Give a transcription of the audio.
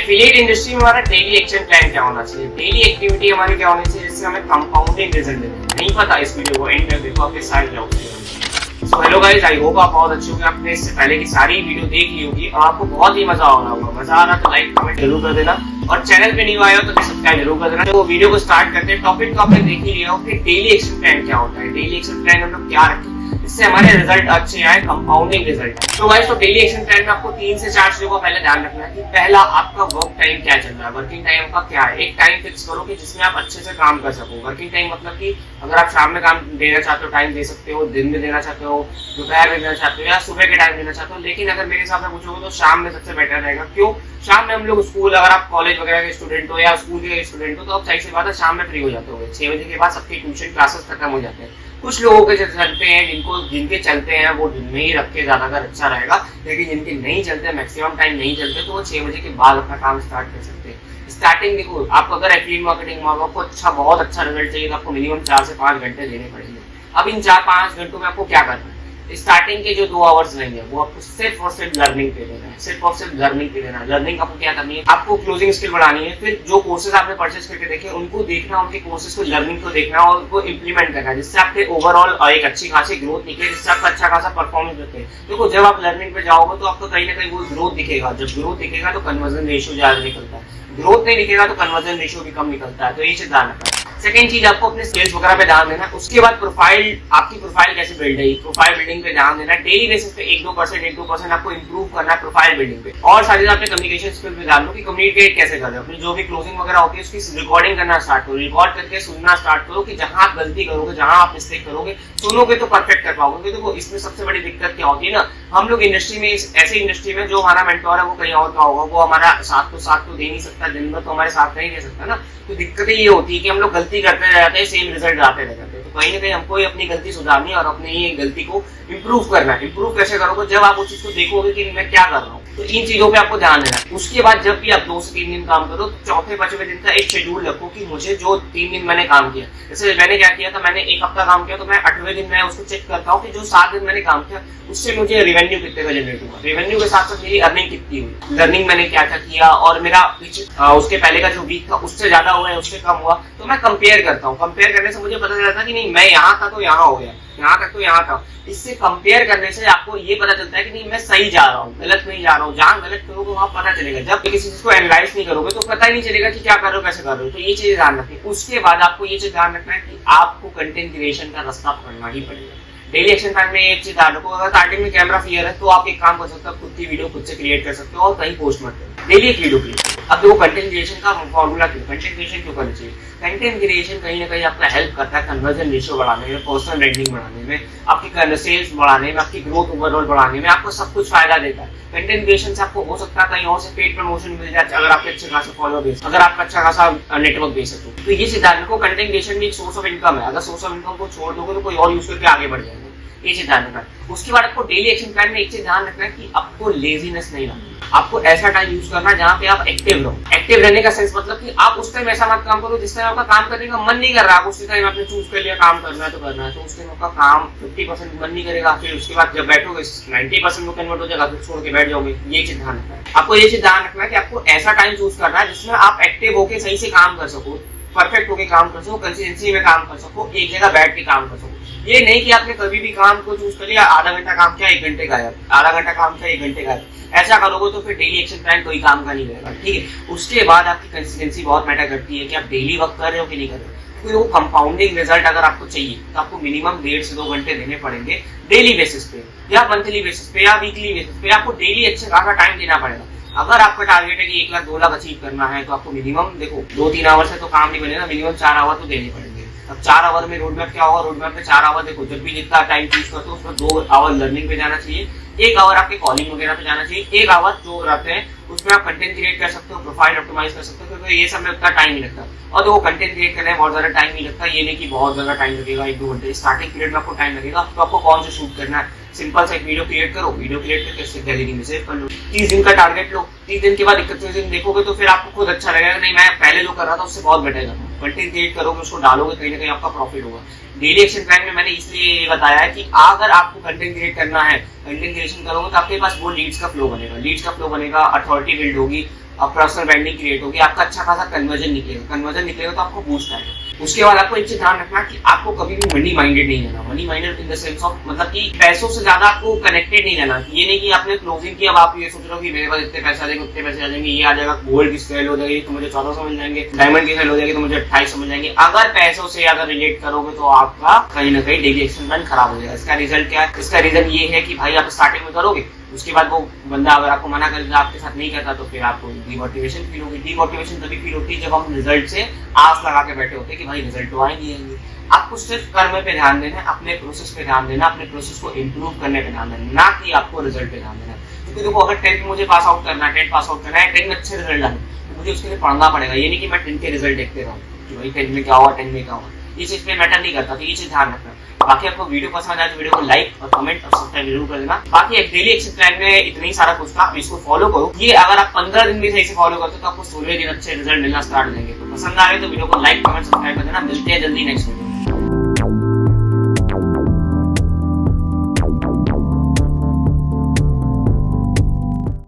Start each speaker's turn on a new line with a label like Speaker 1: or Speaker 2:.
Speaker 1: Affiliate industry में हमारा daily action plan क्या होना चाहिए, डेली एक्टिविटी हमारी क्या होनी चाहिए जिससे हमें कंपाउंडिंग रिजल्ट मिले। नहीं पता इस वीडियो को एंड में देखो, आपके सारे doubt clear. So hello guys, I hope आप बहुत अच्छे होंगे। आपने इससे पहले की सारी वीडियो देख ली होगी और आपको बहुत ही मजा आ रहा होगा। मजा आ रहा तो लाइक कमेंट जरूर कर देना और चैनल पे न्यू आया हो तो सब्सक्राइब जरूर कर देना। तो वीडियो को स्टार्ट करते हैं। टॉपिक तो आपने देख ही लिया हो कि डेली एक्शन प्लान क्या होता है, डेली एक्शन प्लान हम लोग क्या रखें इससे हमारे रिजल्ट अच्छे आए, कंपाउंडिंग रिजल्ट। तो गाइस, तो डेली एक्शन प्लान में आपको 3 से 4 चीजों का पहले ध्यान रखना है कि पहला आपका वर्क टाइम क्या चल रहा है, वर्किंग टाइम का क्या है। एक टाइम फिक्स करो कि जिसमें आप अच्छे से काम कर सको। वर्किंग टाइम मतलब कि अगर आप शाम में काम देना चाहते हो टाइम दे सकते हो, दिन में देना चाहते हो, दोपहर में देना चाहते हो या सुबह के टाइम देना चाहते हो। लेकिन अगर मेरे हिसाब से पूछोगे तो शाम में सबसे बेटर रहेगा। क्यों? शाम में हम लोग स्कूल, अगर आप कॉलेज वगैरह के स्टूडेंट हो या स्कूल के स्टूडेंट हो तो आप सही से बात है शाम में फ्री हो जाते हो। 6 बजे के बाद सबके ट्यूशन क्लासेस खत्म हो जाते हैं। कुछ लोगों के चलते हैं जिनके चलते हैं वो दिन में ही रख के ज्यादातर अच्छा रहेगा, लेकिन जिनके नहीं चलते, मैक्सिमम टाइम नहीं चलते, तो वो 6 बजे के बाद अपना काम स्टार्ट कर सकते हैं। स्टार्टिंग देखो, आपको अगर एफिलिएट मार्केटिंग में आपको बहुत अच्छा रिजल्ट चाहिए तो आपको मिनिमम 4 से 5 घंटे देने पड़ेंगे। अब इन 4-5 घंटों में आपको क्या करना है? स्टार्टिंग के जो 2 आवर्स रहेंगे वो आपको सिर्फ और सिर्फ लर्निंग पे देना है, सिर्फ और सिर्फ लर्निंग पे देना है। लर्निंग आपको क्या करनी है? आपको क्लोजिंग स्किल बढ़ानी है। फिर जो कोर्सेज आपने परचेज करके देखे उनको देखना, उनके कोर्सेज को, लर्निंग को देखना और उनको इंप्लीमेंट करना है जिससे आपके ओवरऑल एक अच्छी खासी ग्रोथ दिखे, जिससे आपका अच्छा खासा परफॉर्मेंस दिखे। देखो, जब आप लर्निंग पे जाओगे तो आपको कहीं ना कहीं वो ग्रोथ दिखेगा। जब ग्रोथ दिखेगा तो कन्वर्जन रेशियो ज्यादा निकलता है, ग्रोथ नहीं दिखेगा तो कन्वर्जन रेशियो भी कम निकलता है। तो ये चीज ध्यान रखना है। सेकंड चीज, आपको अपने स्किल्स वगैरह पे ध्यान देना है। उसके बाद प्रोफाइल, आपकी प्रोफाइल कैसे बिल्ड है, प्रोफाइल बिल्डिंग पे ध्यान देना है। डेली बेसिस पे 1-2% आपको इंप्रूव करना है प्रोफाइल बिल्डिंग पे। और साथ ही साथ अपने कम्युनिकेशन स्किल पे ध्यान दो कि कम्युनिकेट कैसे कर रहे हो। अपनी जो भी क्लोजिंग वगैरह होती है उसकी रिकॉर्डिंग करना स्टार्ट करो, रिकॉर्ड करके सुनना स्टार्ट करो कि जहां आप गलती करोगे, जहां आप मिस्टेक करोगे, सुनोगे तो परफेक्ट कर पाओगे। देखो, इसमें सबसे बड़ी दिक्कत क्या होती है ना, हम लोग इंडस्ट्री में, ऐसी इंडस्ट्री में जो हमारा मेंटोर है वो कहीं और का होगा, वो हमारा साथ तो दे नहीं सकता, दिन भर तो हमारे साथ नहीं दे सकता ना। तो दिक्कत ये होती है कि हम लोग गलती करते रहते हैं, सेम रिजल्ट आते रहते हैं। तो कहीं ना कहीं हमको अपनी गलती सुधारनी है और अपनी ये गलती को इम्प्रूव करना है। इम्प्रूव कैसे करोगे? जब आप उस चीज को देखोगे कि मैं क्या कर रहा हूँ, तो इन चीजों पे आपको ध्यान देना है। उसके बाद जब भी आप 2 से 3 दिन काम करो तो चौथे 5वें दिन का एक शेड्यूल रखो कि मुझे जो 3 दिन मैंने काम किया, जैसे मैंने क्या किया था, मैंने 1 हफ्ता काम किया तो मैं 8वें दिन मैं उसको चेक करता हूँ कि जो 7 दिन मैंने काम किया उससे मुझे रेवेन्यू कितने का जनरेट हुआ, रेवेन्यू के साथ साथ मेरी अर्निंग कितनी हुई, लर्निंग मैंने क्या क्या किया और मेरा उसके पहले का जो वीक था उससे ज्यादा हुआ है, उससे कम हुआ। तो मैं कंपेयर करता हूँ। कंपेयर करने से मुझे पता चलता है कि नहीं, मैं यहाँ था तो यहाँ हो गया, यहाँ तक तो यहाँ था। इससे कंपेयर करने से आपको ये पता चलता है कि नहीं, मैं सही जा रहा हूँ, गलत नहीं जा रहा हूँ। जहाँ गलत करोगे वहाँ पता चलेगा। जब किसी चीज को एनालाइज नहीं करोगे तो पता ही नहीं चलेगा कि क्या कर रहे हो, कैसे कर रहे हो। तो ये चीज ध्यान रखिए। उसके बाद आपको ये चीज ध्यान रखना है कि आपको कंटेंट क्रिएशन का रास्ता पकड़ना ही पड़ेगा। डेली एक्शन प्लान में एक चीज ध्यान रखो, अगर स्टार्टिंग में कैमरा फियर है तो आप एक काम कर सकते हो, खुद की वीडियो खुद से क्रिएट कर सकते हो और कहीं पोस्ट मत करो, डेली एक वीडियो क्रिएट करो। अब देखो, कंटेंट क्रिएशन का फॉर्मूला क्यों, कंटेंट क्रिएशन क्यों करना चाहिए? कंटेंट क्रिएशन कहीं ना कहीं आपका हेल्प करता है कन्वर्जन रेशियो बढ़ाने में, पर्सनल ब्रांडिंग बढ़ाने में, आपकी सेल्स बढ़ाने में, आपकी ग्रोथ ओवरऑल बढ़ाने में, आपको सब कुछ फायदा देता है। कंटेंट क्रिएशन से आपको हो सकता है कहीं और से पेड प्रमोशन मिल जाए अगर आपके अच्छे खासा फॉलोअर बेस, अगर आपका अच्छा खासा नेटवर्क बेस है तो ये सिद्धांत को कंटेंट क्रिएशन भी एक सोर्स ऑफ इनकम है। अगर सोर्स ऑफ इनकम को छोड़ दोगे तो कोई और यूज करके आगे बढ़ जाएगा। ये चीज ध्यान रखना है। उसके बाद आपको डेली एक्शन प्लान में एक चीज ध्यान रखना है कि आपको लेजीनेस नहीं रखना। आपको ऐसा टाइम यूज करना है जहाँ पे आप एक्टिव रहो। एक्टिव रहने का सेंस मतलब कि आप उस टाइम ऐसा मत काम करो जिस टाइम आपका काम करने का मन नहीं कर रहा। उस टाइम आपने चूज कर लिया काम करना है तो करना है, तो उस टाइम आपका काम 50% मन नहीं करेगा। फिर उसके बाद जब बैठोगे 90% में कन्वर्ट हो जाएगा, फिर छोड़ के बैठ जाओगे। ये चीज ध्यान रखना है। आपको ये चीज ध्यान रखना है कि आपको ऐसा टाइम चूज करना है जिसमें आप एक्टिव होकर सही से काम कर सको, परफेक्ट होकर काम कर सको, कंसिस्टेंसी में काम कर सको, एक जगह बैठ के काम कर सको। ये नहीं कि आपने कभी भी काम को चूज कर लिया, आधा घंटा काम किया 1 घंटे गायब, आधा घंटा काम किया 1 घंटे गायब। ऐसा करोगे तो फिर डेली एक्शन प्लान कोई काम का नहीं रहेगा। ठीक है। उसके बाद आपकी कंसिस्टेंसी बहुत मैटर करती है कि आप डेली वर्क कर रहे हो कि नहीं कर रहे हो। क्योंकि वो कंपाउंडिंग रिजल्ट अगर आपको चाहिए तो आपको मिनिमम 1.5 से 2 घंटे देने पड़ेंगे डेली बेसिस पे या मंथली बेसिस पे या वीकली बेसिस पे। आपको डेली अच्छे खासा टाइम देना पड़ेगा। अगर आपका टारगेट है कि 1 लाख 2 लाख अचीव करना है तो आपको मिनिमम, देखो 2-3 आवर से तो काम नहीं बनेगा, मिनिमम 4 आवर तो देने पड़ेंगे। अब 4 आवर में रोड मैप क्या होगा? रोड मैप में 4 आवर देखो, जब भी जितना टाइम चूज करते हो उसमें 2 आवर लर्निंग पे जाना चाहिए, 1 आवर आपके कॉलिंग वगैरह पे जाना चाहिए, 1 आवर जो रहते हैं उसमें आप कंटेंट क्रिएट कर सकते हो, प्रोफाइल ऑप्टिमाइज कर सकते हो, क्योंकि ये सब में उतना टाइम नहीं लगता। और देखो, कंटेंट क्रिएट करने में बहुत ज्यादा टाइम नहीं लगता। ये नहीं कि बहुत ज्यादा टाइम लगेगा, 1-2 घंटे। स्टार्टिंग पीरियड में आपको टाइम लगेगा। तो आपको कौन से शूट करना है, सिंपल सा एक वीडियो क्रिएट करो, वीडियो क्रिएट करके उससे गैलरी में सेव कर लो। 30 दिन का टारगेट लो। 30 दिन के बाद 31वें दिन देखोगे तो फिर आपको खुद अच्छा लगेगा, नहीं मैं पहले जो कर रहा था उससे बहुत बेटर कर रहा हूँ। कंटेंट क्रिएट करोगे, उसको डालोगे, कहीं ना कहीं आपका प्रॉफिट होगा। डेली एक्शन प्लान में मैंने इसलिए ये बताया है कि अगर आपको कंटेंट क्रिएट करना है, कंटेंट क्रिएशन करोगे तो आपके पास वो लीड्स का फ्लो बनेगा, लीड्स का फ्लो बनेगा, अथॉरिटी बिल्ड होगी, अब पर्सनल ब्रांडिंग क्रिएट होगी, आपका अच्छा खासा कन्वर्जन निकलेगा तो आपको बूस्ट आएगा। उसके बाद आपको एक चीज ध्यान रखना कि आपको कभी भी मनी माइंडेड नहीं रहना। Money minded in the sense of मतलब कि पैसों से ज्यादा आपको कनेक्टेड नहीं रहना। ये नहीं कि आपने क्लोजिंग की, अब आप ये सोच रहे हो कि मेरे पास इतने पैसे आ जाएंगे, उतने पैसे आ जाएंगे, ये आ जाएगा, गोल्ड की सेल हो जाएगी तो मुझे 1400 मिल जाएंगे, डायमंड की सेल हो जाएगी तो मुझे 2800 मिल जाएंगे। अगर पैसों से अगर रिलेट करोगे तो आपका कहीं ना कहीं डेली एक्शन प्लान खराब हो जाएगा। इसका रिजल्ट क्या है? इसका रीजन ये है कि भाई आप स्टार्टिंग में करोगे, उसके बाद वो बंदा अगर आपको मना करेगा, आपके साथ नहीं करता, तो फिर आपको डिमोटिवेशन फील होगी। डिमोटिवेशन तभी फील होती है जब हम रिजल्ट से आस लगा के बैठे होते हैं कि भाई रिजल्ट तो आएंगे। आपको सिर्फ कर्म पे ध्यान देना है, अपने प्रोसेस पे ध्यान देना, अपने प्रोसेस को इम्प्रूव करने पे ध्यान देना, ना कि आपको रिजल्ट पे ध्यान देना। क्योंकि देखो अगर 10th में मुझे पास आउट करना है, 10th पास आउट करना है, 10th में अच्छे रिजल्ट आए तो मुझे उसके लिए पढ़ना पड़ेगा। ये नहीं कि मैं 10th के रिजल्ट देखते रहूँ कि भाई 10th में क्या हुआ, 10th में क्या हुआ, ये चीज पे मैटर नहीं करता। तो ये चीज ध्यान रखना। बाकी आपको वीडियो पसंद आए तो वीडियो को लाइक और कमेंट और सब्सक्राइब जरूर कर देना। बाकी एक डेली एक्शन प्लान में इतना ही सारा कुछ था, इसको फॉलो करो। ये अगर आप 15 दिन भी सही से फॉलो करते हो तो आपको 16वें दिन अच्छे रिजल्ट मिलना स्टार्ट हो जाएंगे। तो पसंद आ रहे तो वीडियो को लाइक कमेंट सब्सक्राइब कर देना। मिलते हैं जल्दी नेक्स्ट वीडियो।